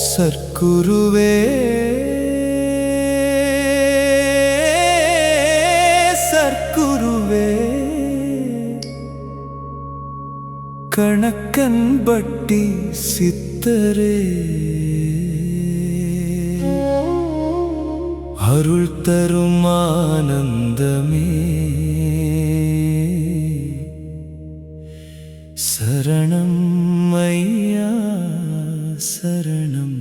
சற்குருவே சற்குருவே கணக்கன்பட்டி சித்தரே அருள் தரும் ஆனந்தமே சரணம் ஐயா சரணம்.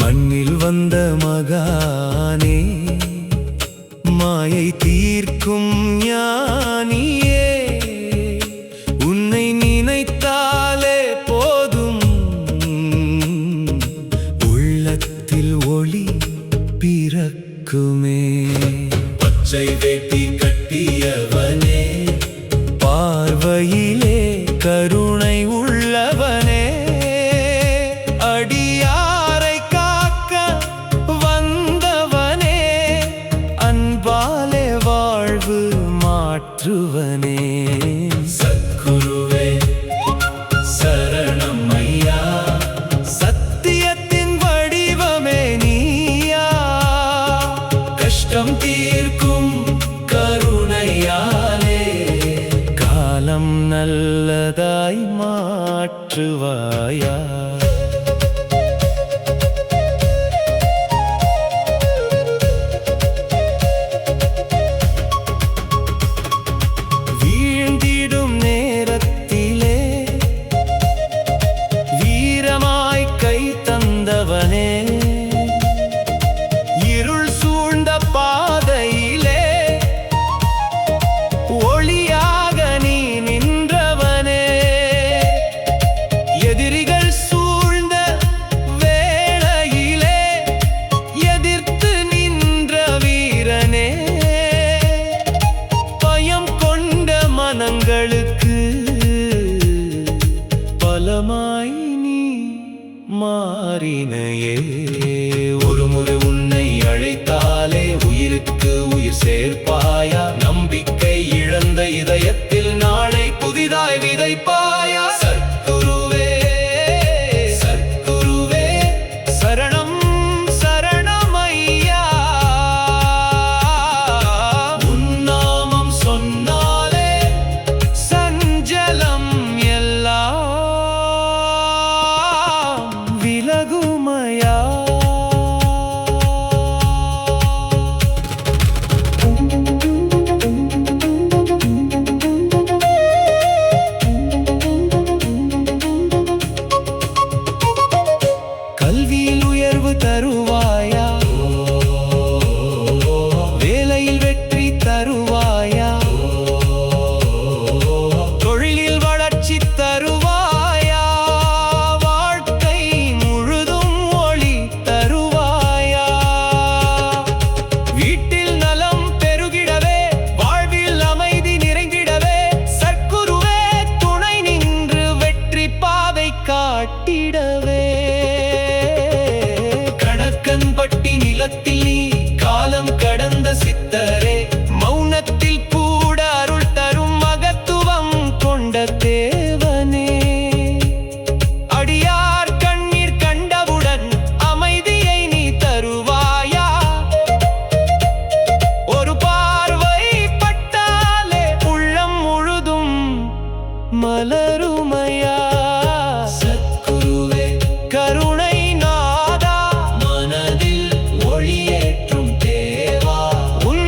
மண்ணில் வந்த மகானே மாயை தீர்க்கும் ஞானியே உன்னை நினைத்தாலே போதும் உள்ளத்தில் ஒளி பிறக்குமே. பச்சை வேட்டி கட்டியவனே பார்வையிலே கருணை உள்ளவனே அடியாரை காக்க வந்தவனே அன்பாலே வாழ்வு மாற்றுவனே. சத்குருவே சரணம் ஐயா சத்தியத்தின் வடிவமே நீயா கஷ்டம் தீர்க்கும் கருணையாலே காலம் நல்லதாய் மாற்றுவாயா. வீழ்ந்திடும் நேரத்திலே வீரமாய் கை தந்தவனே இருள் சூழ்ந்த பாதையிலே ஒளியாக நீ நின்றவனே எதிரிகள் சூழ்ந்த வேளையிலே எதிர்த்து நின்ற வீரனே பயம் கொண்ட மனங்களுக்கு பலமாய் நீ மாறினையே. ஒரு முறை உன்னை அழைத்தாலே உயிருக்கு உயிர் சேர்ப்பாயா நம்பிக்கை இழந்த இதயத்தில் நாளை புதிதாய் விதைப்பாயா. சத்குருவே சத்குருவே சரணம் சரணம் ஐயா உன் நாமம் சொன்னாலே சஞ்சலம் எல்லாம் விலகுமையா. கல்வியில் உயர்வு தருவாயா வேலையில் வெற்றி தருவாயா தொழிலில் வளர்ச்சி தருவாயா வாழ்க்கை முழுதும் ஒளி தருவாயா வீட்டில் நலம் பெருகிடவே வாழ்வில் அமைதி நிறைந்திடவே சற்குருவே துணை நின்று வெற்றி பாதை காட்டிடவே. கணக்கன்பட்டி நிலத்தில் நீ காலம் கடந்த சித்தரே மௌனத்தில் கூட அருள் தரும் மகத்துவம் கொண்ட தேவனே அடியார் கண்ணீர் கண்டவுடன் அமைதியை நீ தருவாயா ஒரு பார்வை பட்டாலே உள்ளம் முழுதும் மலருமையா. சத்குருவே கருணை நாதா மனதில் ஒளியேற்றும் தேவா உன்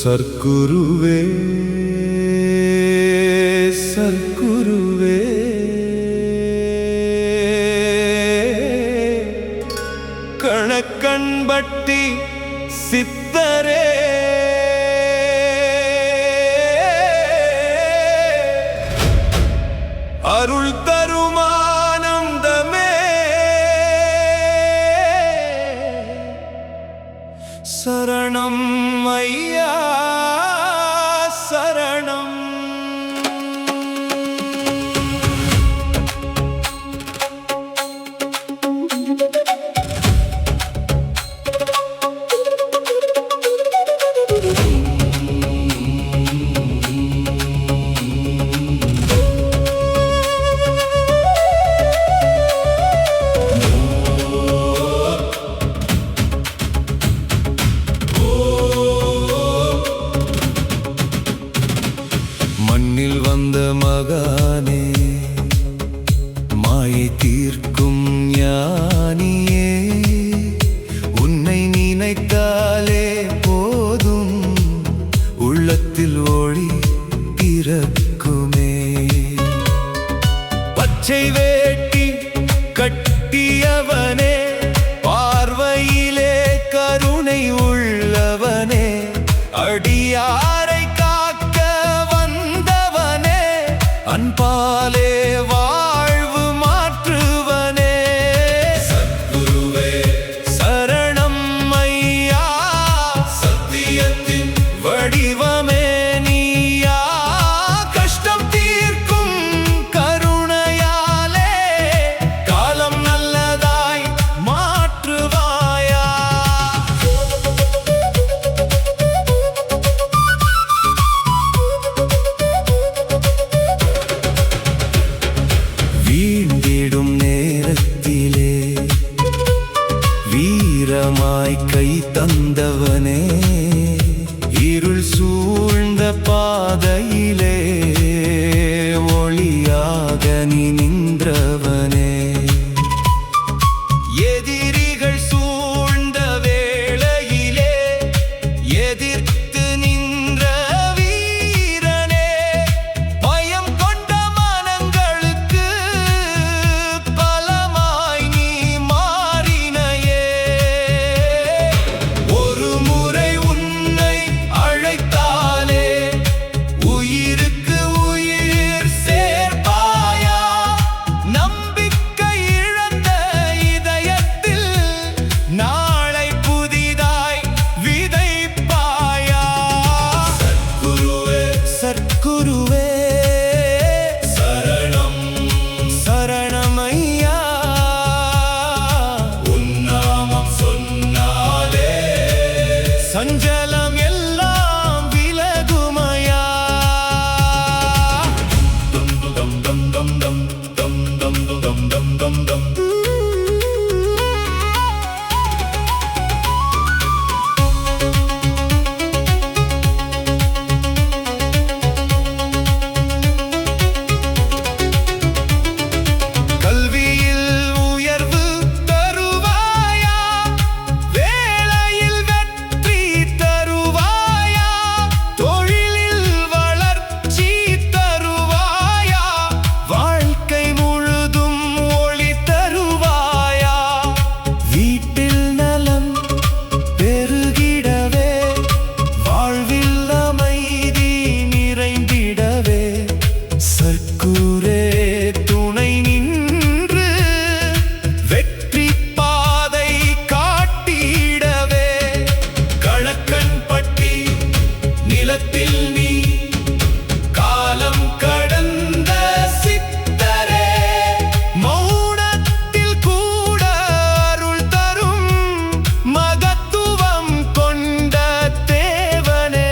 சர்க்குருவே சர்க்குருவே கணக்கன்பட்டி சித்தரே அருள் தருமானந்தமே சரணம் ஐயா சரணம். மண்ணில் வந்த மகானே மாயை தீர்க்கும் ஞானியே உன்னை நினைத்தாலே போதும் உள்ளத்தில் ஒளி பிறக்குமே. பச்சை வேட்டி கட்டியவனே பார்வையிலே கருணை உள்ளவனே அடியாரை காக்க வந்தவனே அன்பாலே வாழ்வு மாற்றுவனே சத்குருவே சரணம் ஐயா சத்தியத்தின் வடிவமே நீயா கஷ்டம் தீர்க்கும் கருணையாலே காலம் நல்லதாய் மாற்றுவாயா. வீண்டிடும் நேரத்திலே வீரமாய் கை தந்தவனே இருள் சூழ்ந்த பாதையிலே ஒளியாக நீ நின்றவனே எதிரிகள் சூழ்ந்த வேளையிலே எதிர்த்து நின்ற வீரனே பயம் கொண்ட மனங்களுக்கு பலமாய் நீ மாறினையே. ஒரு முறை உன்னை அழைத்தாலே உயிருக்கு உயிர் சேர்ப்பாயா நம்பிக்கை இழந்த இதயத்தில் நாளை புதிதாய் விதைப்பாயா. சத்குருவே சத்குருவே சரணம் சரணம் ஐயா உன்னாமம் சொன்னாலே சஞ்சலம் எல்லாம் விலகுமையா. தம் தம் தம் தம் தம் தம் தம் தம் தம் தம் தம். கல்வியில் உயர்வு தருவாயா வேலையில் வெற்றி தருவாயா தொழிலில் வளர்ச்சி தருவாயா வாழ்க்கை முழுதும் ஒளி தருவாயா வீட்டில் நலம் பெருகிடவே வாழ்வில் அமைதி நிறைந்திடவே சர்க்குரே துணை நின்று வெற்றி பாதை காட்டிடவே கணக்கன்பட்டி நிலத்தில் நீ காலம் கடந்த சித்தரே மௌனத்தில் கூட அருள் தரும் மகத்துவம் கொண்ட தேவனே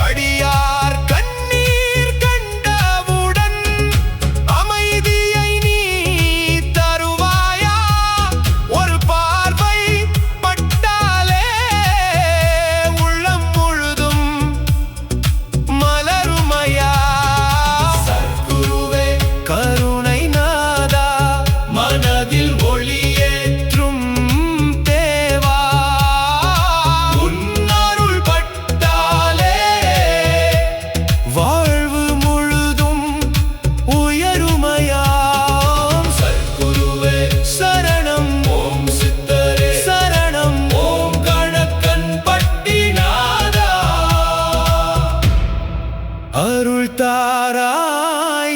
அடியார் கண்ணீர் கண்டவுடன்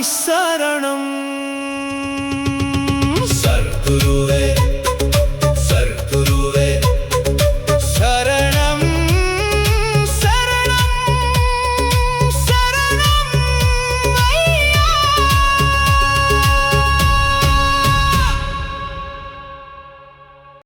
Nice.